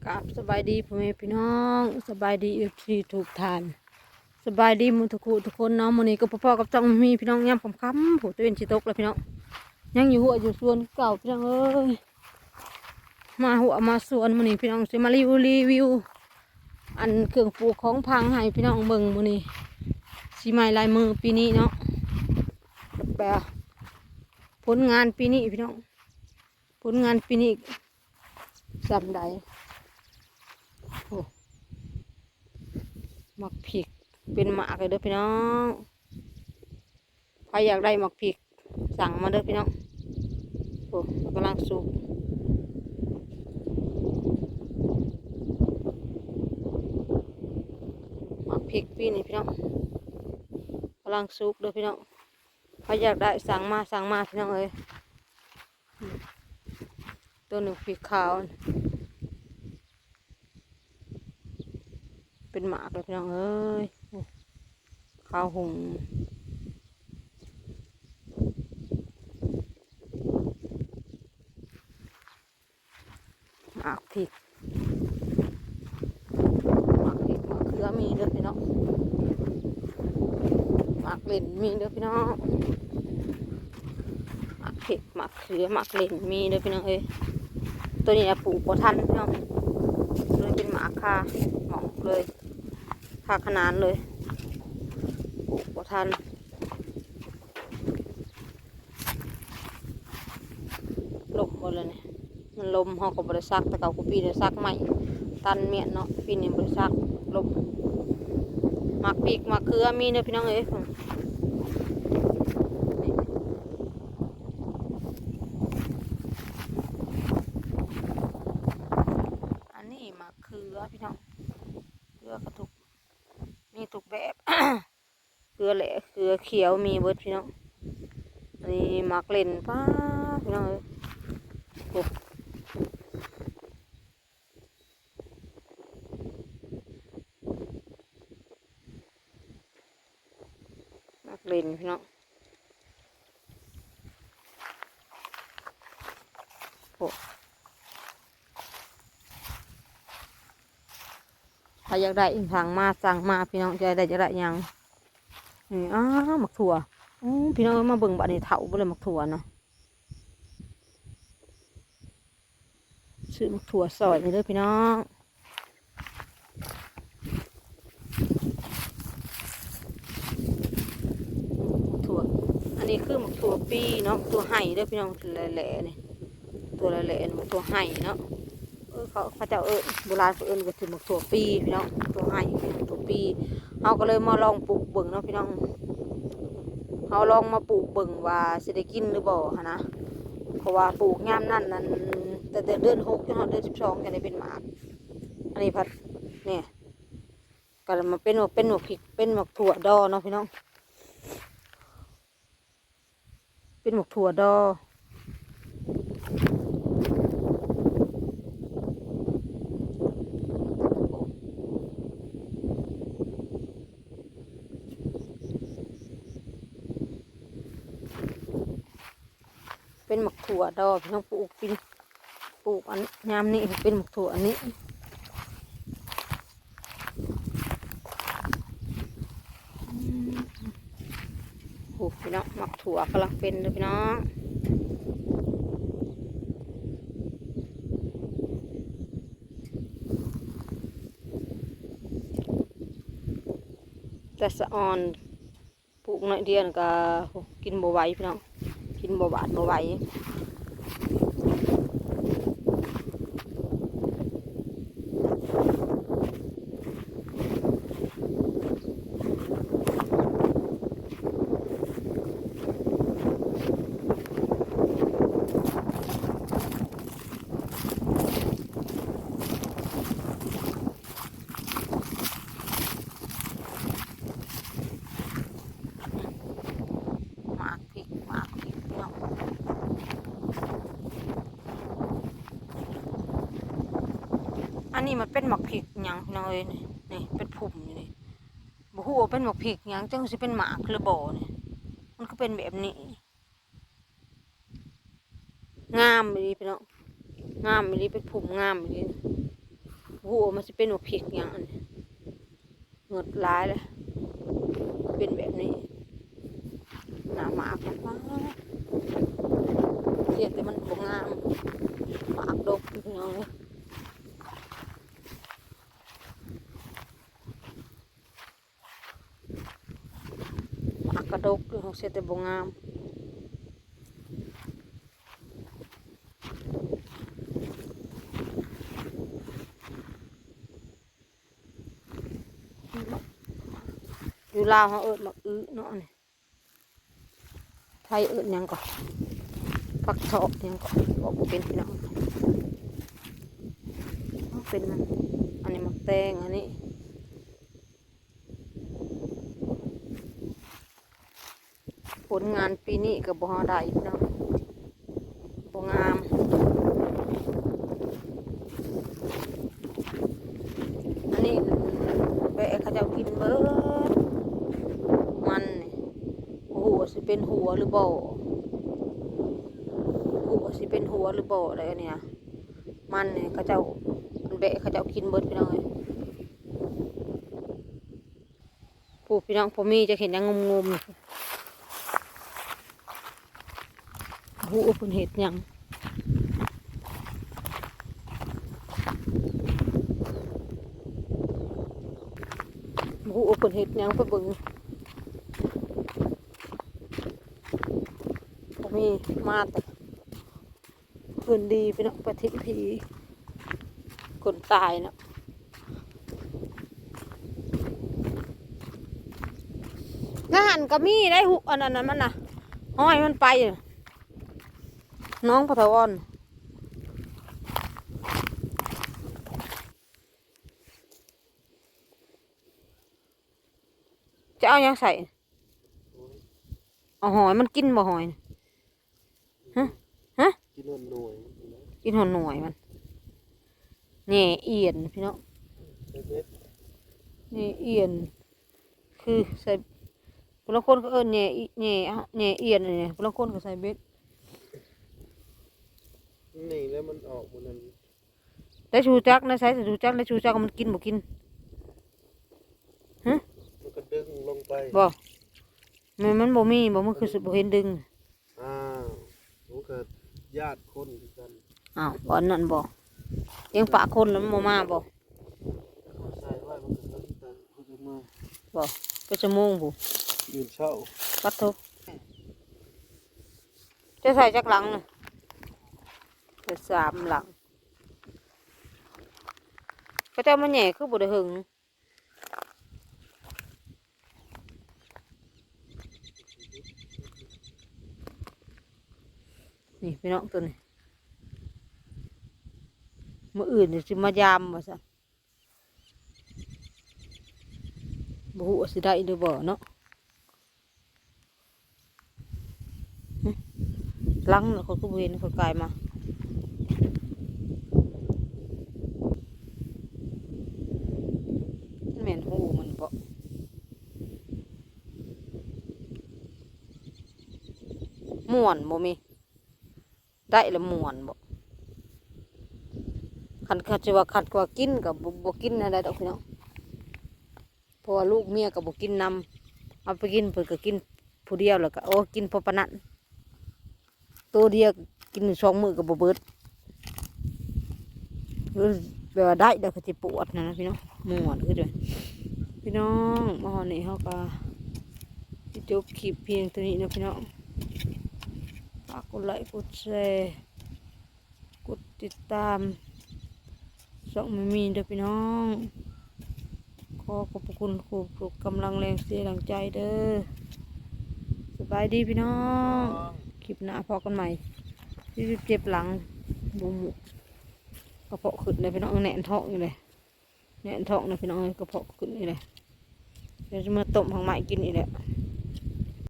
กับสบายดีพ่อแม่พี่น้องสบายดีFCทุกท่านสบายดีหมุทุกคู่ทุกคนเนาะมื้อนี้ก็พ่อๆกับจ้องมีพี่น้องยามค่ำๆโหตะเวนสิตกแล้วพี่น้องยังอยู่หัวอยู่สวนเก่าพี่น้องเอ้ยมาหัวมาสวนมื้อนี้พี่น้องสิมารีวิวอันเครื่องปลูกของพังให้พี่น้องเบิ่งมื้อนี้สิไม้ลายมือปีนี้เนาะแบบผลงานปีนี้พี่น้องผลงานปีนี้จำได้โอ้หมักผิกเป็นหมากเลยเด้อพี่น้องใครอยากได้หมักผิกสั่งมาเด้อพี่น้องโอ้กำลังสุกหมักผิกปีนี้พี่น้องกำลังสุกเด้อพี่น้องใครอยากได้สั่งมาพี่น้องเอ้ยตัวหนึ่งผิกขาวเป็นหมากเลยพี่น้องเอ้ยข้าวหุงหมากผิกหมากเขือมีเด้อพี่น้องหมากเล่นมีเด้อพี่น้องหมากผิกหมากเขือหมากเล่นมีเด้อพี่น้องเอ้ยตัวนี้ปลูกบ่ทันพี่น้องเลยเป็นหมากคาหมอกเลยคาขนานเลยปลูกบ่ทันลมหมดเลยเนี่ยมันลมเขาก็บริษักแต่เก่ากูปีเดียวซักใหม่ตันเมียนเนาะปีนี้บริษักลมหมักปีกหมักเขือมีเด้อพี่น้องเอ้ยอันนี้หมักเขือพี่น้องเขือกระทุกมีทุกแบบเขือแหละเขือเขียวมีเบิดพี่น้องอันนี้หมักเล่นป้าพี่น้องเอ้ยโอ้หมักเล่นพี่น้องโอ้ถ้าอยากได้อีกสั่งมาพี่น้องจะได้ยังนี่หมักถั่วพี่น้องมาเบิ่งบัดนี้เถาบ่เลยหมักถั่วเนาะซื้อหมักถั่วซอยนี่เด้อพี่น้องถั่วอันนี้คือหมักถั่วปีเนาะตัวไห่เด้อพี่น้องแหล่ๆนี่ตัวแหล่ๆหมักถั่วไห่เนาะเขาเจ้าโบราณเขาก็คือหมักถั่วปีพี่น้องตัวไห่ถั่วปีเขาก็เลยมาลองปลูกเบิ่งเนาะพี่น้องเขาลองมาปลูกเบิ่งว่าสิได้กินหรือบ่ฮะนะเพราะว่าปลูกงามนั่นแต่เดือน6จนถึงเดือน12จะได้เป็นหมากอันนี้พัดเนี่ยก็มาเป็นหมกพริกเป็นหมกถั่วดอเนาะพี่น้องเป็นหมกถั่วดอเป็นหมกถั่วดอพี่น้องปลูกอันยามนี้เป็นหมกถั่วอันนี้โอ้พี่น้องหมกถั่วกำลังเป็นเลยพี่น้องแต่สะออนปลูกหน่อยเดียวก็กินบ่ไหวพี่น้องกินบ่หวานบ่ไหวหมากพริกพี่น้องอันนี้มันเป็นหมากพริกหยังพี่น้องเอ้ยนี่เป็นผุ่มอยู่นี่บ่ฮู้ว่าเป็นหมากพริกหยังจังสิเป็นหมากหรือบ่นี่มันก็เป็นแบบนี้งามดีพี่น้องงามดีเป็นผุ่มงามดี หูมันจะเป็นหัวพริกอย่างอันนี้เงดร้ายเลยเป็นแบบนี้หน้าหมากฟ้าเสียแต่มันบงงามหมากดกพี่น้องเลยหมากกระดกของเสียแต่บงงามอยู่ลาวเขาเอิดมาเนาะนี่ไทยเอิดยังก่อนผักเถาะยังก่อนบอกเป็นพี่น้องเป็นมันอันนี้มักแตงอันนี้ผลงานปีนี้กับบ่ได้พี่น้องบ่งามอันนี้แบะเขาจะกินเบิดมันนี่หัวสิเป็นหัวหรือบ่หัวสิเป็นหัวหรือบ่อะไรเนี่ยมันเนี่ยเขาเจ้ามันแบะเขาเจ้ากินเบิดพี่น้องเลยผู้พี่น้องพ่อมีจะเห็นยังงมๆหัวเพิ่นเห็ดยังหูเพิ่นเห็ดยังไปเบิ่งมีมาแต่คืนดีพี่น้องปฏิพีคนตายเนาะงานก็มีได้หุอันนั้นมันน่ะห้อยมันไปน้องปะทอนจะเอายังใส่เอาหอยมันกินบ่หอยฮะกินหอนหน่วยกินหอนหน่วยมันแหน่เอียนพี่น้องแหน่เอียนคือใส่บางคนก็แหน่แหน่เอียนเนี่ยบางคนก็ใส่เบ็ดนี่แล้วมันออกมันนั้นได้ชูจักนะใช้ชูจักได้ชูจักมันกินบ่กินฮะมันก็ดึงลงไปบ่มันบ่มีบ่มันคือบ่เห็นดึงมันก็ญาติคนกันบ่อนนั่นบ่ยังปะคนแล้วมันบ่มาบ่ใส่ไว้มันก็ตั้งเขาจะมาบ่ก็จะโมงผู้ยืนเช่าปัดโทจะใส่จักหลังน่ะ3 หลังก็จะมาแหน่คือบ่ได้หึงนี่พี่น้องตัวนี้มื้ออื่นสิมายามว่าซั่นบ่ฮู้ว่าสิได้หรือบ่เนาะหลังแล้วเขาก็บ่เห็นเขากลายมาแม่นหูมันบ่ม่วนบ่มีได้แล้วม่วนบ่คันจะว่าคัดกว่ากินกับบ่กินอะไรดอกพี่น้องเพราะว่าลูกเมียกับบ่กินนำเอาไปกินเพิ่นก็กินผู้เดียวแล้วก็กินพอปานนั้นตัวเดียวกิน2 มื้อก็บ่เบิดคือแบบว่าได้เดี๋ยวก็สิปวดนะพี่น้องม่วนคือเด้อพี่น้องมาฮอดนี้เฮาก็สิจบคลิปเพียงเท่านี้นะพี่น้องฝากกดไลค์กดแชร์กดติดตามช่องไม่มีเด้อพี่น้องขอขอบคุณครูปลุกกำลังแรงเสียแรงใจเด้อสบายดีพี่น้องคลิปหน้าพอกันใหม่ที่เจ็บหลังบุ้มกระเพาะขึ้นเลยพี่น้องแหนนท้องอยู่เลยแหนนท้องนะพี่น้องกระเพาะขึ้นนี่เลยเดี๋ยวจะมาต้มของใหม่กินอีกแหละ